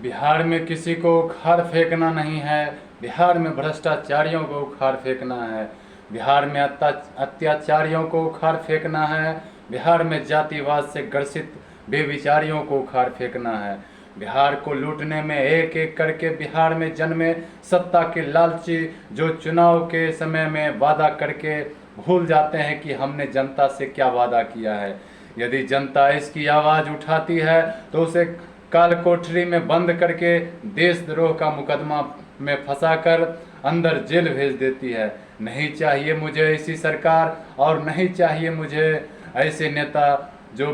बिहार में किसी को उखाड़ फेंकना नहीं है, बिहार में भ्रष्टाचारियों को उखाड़ फेंकना है, बिहार में अत्याचारियों को उखाड़ फेंकना है, बिहार में जातिवाद से ग्रसित बेविचारियों को उखाड़ फेंकना है। बिहार को लूटने में एक एक करके बिहार में जन्मे सत्ता के लालची जो चुनाव के समय में वादा करके भूल जाते हैं कि हमने जनता से क्या वादा किया है। यदि जनता इसकी आवाज़ उठाती है तो उसे काल कोठरी में बंद करके देशद्रोह का मुकदमा में फंसाकर अंदर जेल भेज देती है। नहीं चाहिए मुझे ऐसी सरकार और नहीं चाहिए मुझे ऐसे नेता जो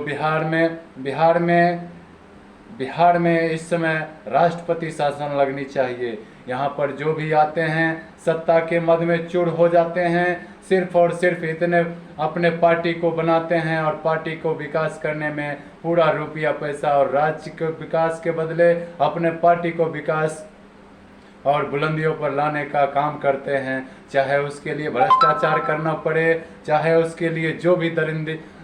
बिहार में इस समय राष्ट्रपति शासन लगनी चाहिए। यहाँ पर जो भी आते हैं सत्ता के मद में चूर हो जाते हैं, सिर्फ और सिर्फ इतने अपने पार्टी को बनाते हैं और पार्टी को विकास करने में पूरा रुपया पैसा और राज्य के विकास के बदले अपने पार्टी को विकास और बुलंदियों पर लाने का काम करते हैं। चाहे उसके लिए भ्रष्टाचार करना पड़े, चाहे उसके लिए जो भी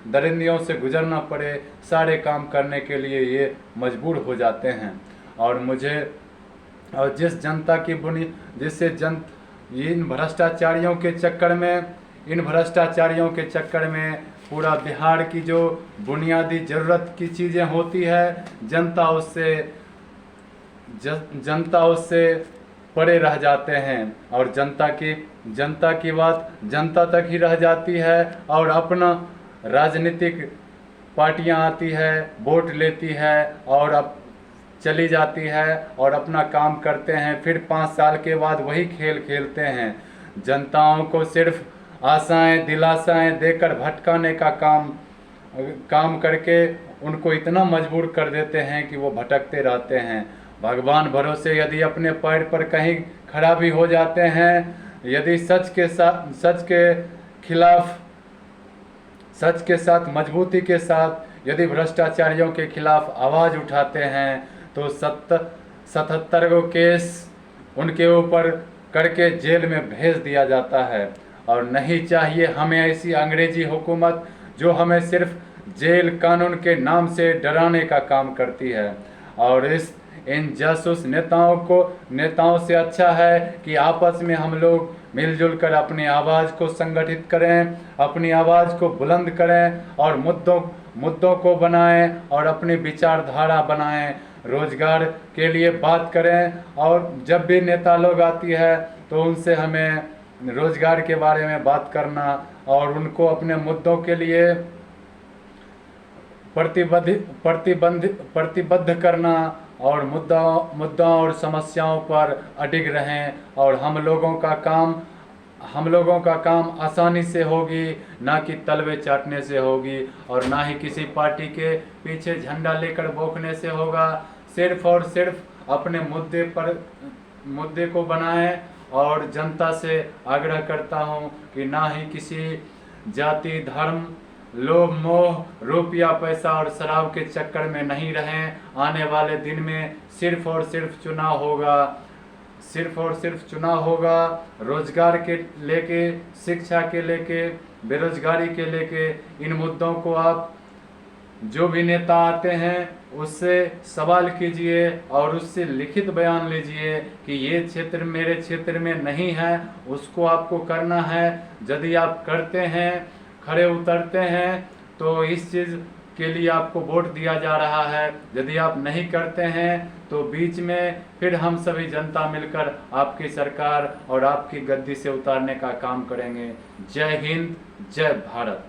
दरिंदियों से गुजरना पड़े, सारे काम करने के लिए ये मजबूर हो जाते हैं। और जिस जनता की इन भ्रष्टाचारियों के चक्कर में पूरा बिहार की जो बुनियादी ज़रूरत की चीज़ें होती है, जनता उससे परे रह जाते हैं और जनता की बात जनता तक ही रह जाती है और अपना राजनीतिक पार्टियां आती है, वोट लेती है और अब चली जाती है और अपना काम करते हैं। फिर 5 साल के बाद वही खेल खेलते हैं। जनताओं को सिर्फ आशाएं दिलासाएं देकर भटकाने का काम करके उनको इतना मजबूर कर देते हैं कि वो भटकते रहते हैं। भगवान भरोसे यदि अपने पैर पर कहीं खड़ा भी हो जाते हैं, यदि सच के साथ मजबूती के साथ यदि भ्रष्टाचारियों के खिलाफ आवाज़ उठाते हैं तो 77 गो केस उनके ऊपर करके जेल में भेज दिया जाता है। और नहीं चाहिए हमें ऐसी अंग्रेजी हुकूमत जो हमें सिर्फ जेल कानून के नाम से डराने का काम करती है। और इन जासूस नेताओं से अच्छा है कि आपस में हम लोग मिलजुल कर अपनी आवाज़ को संगठित करें, अपनी आवाज़ को बुलंद करें और मुद्दों को बनाएं और अपनी विचारधारा बनाएं, रोजगार के लिए बात करें। और जब भी नेता लोग आती है तो उनसे हमें रोजगार के बारे में बात करना और उनको अपने मुद्दों के लिए प्रतिबद्ध करना और मुद्दाओं और समस्याओं पर अडिग रहें। और हम लोगों का काम आसानी से होगी, ना कि तलवे चाटने से होगी और ना ही किसी पार्टी के पीछे झंडा लेकर भौंकने से होगा। सिर्फ और सिर्फ अपने मुद्दे को बनाएं। और जनता से आग्रह करता हूं कि ना ही किसी जाति धर्म लोभ मोह रुपया पैसा और शराब के चक्कर में नहीं रहें। आने वाले दिन में सिर्फ और सिर्फ चुनाव होगा। रोजगार के लेके, शिक्षा के लेके, बेरोजगारी के लेके इन मुद्दों को आप जो भी नेता आते हैं उससे सवाल कीजिए और उससे लिखित बयान लीजिए कि ये क्षेत्र मेरे क्षेत्र में नहीं है, उसको आपको करना है। यदि आप करते हैं, खड़े उतरते हैं तो इस चीज़ के लिए आपको वोट दिया जा रहा है। यदि आप नहीं करते हैं तो बीच में फिर हम सभी जनता मिलकर आपकी सरकार और आपकी गद्दी से उतारने का काम करेंगे। जय हिंद, जय भारत।